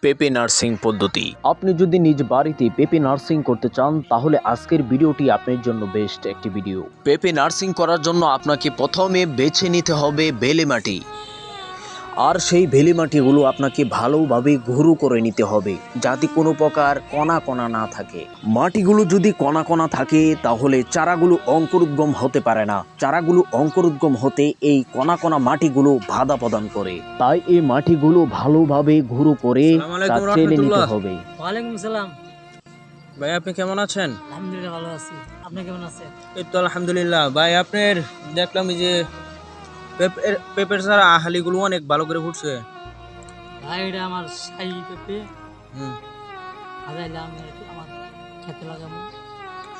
পেঁপে নার্সিং পদ্ধতি। আপনি যদি নিজ বাড়িতে পেঁপে নার্সিং করতে চান তাহলে আজকের ভিডিওটি আপনার জন্য বেস্ট একটি ভিডিও। পেঁপে নার্সিং করার জন্য আপনাকে প্রথমে বেছে নিতে হবে বেলে মাটি। আর সেই বেলে মাটিগুলো আপনাকে ভালোভাবে ঘুরু করে নিতে হবে যাতে কোনো প্রকার কণা কণা না থাকে। মাটিগুলো যদি কণা কণা থাকে তাহলে চারাগুলো অঙ্কুরোদ্গম হতে পারে না। চারাগুলো অঙ্কুরোদ্গম হতে এই কণা কণা মাটিগুলো বাধা প্রদান করে। তাই এই মাটিগুলো ভালোভাবে ঘুরু করে চেলে নিতে হবে। ওয়ালাইকুম আসসালাম। ভাই আপনি কেমন আছেন? আলহামদুলিল্লাহ ভালো আছি। আপনি কেমন আছেন? এই তো আলহামদুলিল্লাহ। ভাই আপনার দেখলাম এই যে পেঁপের ছাড়া আহালিগুলো অনেক ভালো করে ফুটছে। ভাই এটা আমার শাহী পেঁপে হুম, হাজাইলাম আমার খেতে লাগাবো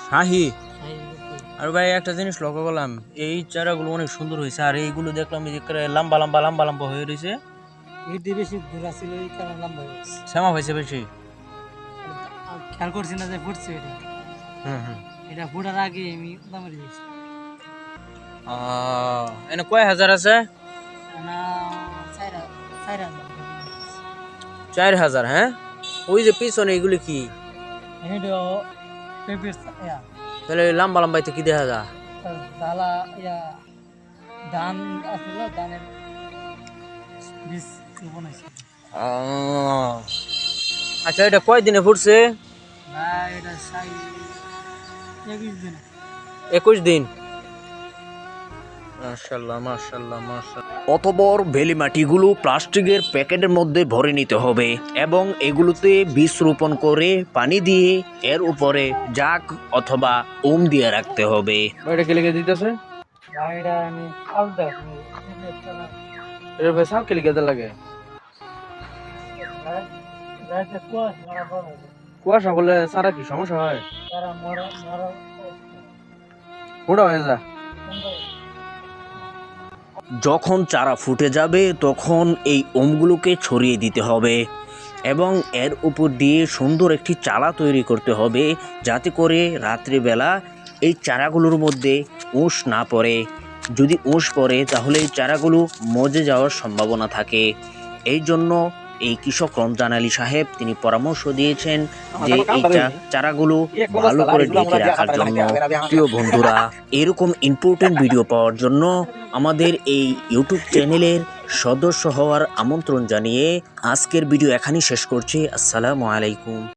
শাহি। শাহী পেঁপে। আর ভাই একটা জিনিস লক্ষ্য করলাম, এই চারাগুলো অনেক সুন্দর হয়েছে। আর এইগুলো দেখলাম এই যে লম্বা লম্বা লম্বা লম্বা হয়ে রয়েছে। এটি বেশি ঘোরা ছিল এই কারণে লম্বা হয়ে গেছে। শ্যামা হয়েছে বেশি। আর খেয়াল করছি না যে ফুটছে এটা। হুম হুম। এটা ফুটার আগে আমি দামে দিয়েছি এনে কয় হাজার আছে? না 4,000 4,000। হ্যাঁ, ওই যে পিছনে এগুলি কি? এটা পেঁপের তাহলে লম্বা লম্বাইতে কি দেখা যায়? ডালা ধান আছিল ধানের বীজ রোপণ হয়েছে। আচ্ছা, এটা কয় দিনে ফুটছে? না এটা শাহী 21 দিন। 21 দিন। মাশাআল্লাহ মাশাআল্লাহ মাশাআল্লাহ। অতঃপর বেলে মাটিগুলো প্লাস্টিকের প্যাকেটের মধ্যে ভরে নিতে হবে এবং এগুলোতে বীজ রোপণ করে পানি দিয়ে এর উপরে জাগ অথবা ওম দিয়ে রাখতে হবে। এটা কে লিখে দিতেছে? এটা আমি আলাদা এর ভাই সাপ কে লিখে লাগে? কুয়াশা হলে সারা কি সমস্যা হয়? ওটা হয়ে যায়। যখন চারা ফুটে যাবে তখন এই ওমগুলোকে ছড়িয়ে দিতে হবে এবং এর উপর দিয়ে সুন্দর একটি চালা তৈরি করতে হবে যাতে করে রাত্রিবেলা এই চারাগুলোর মধ্যে উঁশ না পড়ে। যদি উঁশ পড়ে তাহলে এই চারাগুলো মজে যাওয়ার সম্ভাবনা থাকে। এই জন্য এই কৃষক রমজান আলী সাহেব তিনি পরামর্শ দিয়েছেন যে এই চারাগুলো ভালো করে ঢেকে রাখার জন্য। প্রিয় বন্ধুরা, এরকম ইম্পর্টেন্ট ভিডিও পাওয়ার জন্য আমাদের এই ইউটিউব চ্যানেলের সদস্য হওয়ার আমন্ত্রণ জানিয়ে আজকের ভিডিও এখানেই শেষ করছি। আসসালামু আলাইকুম।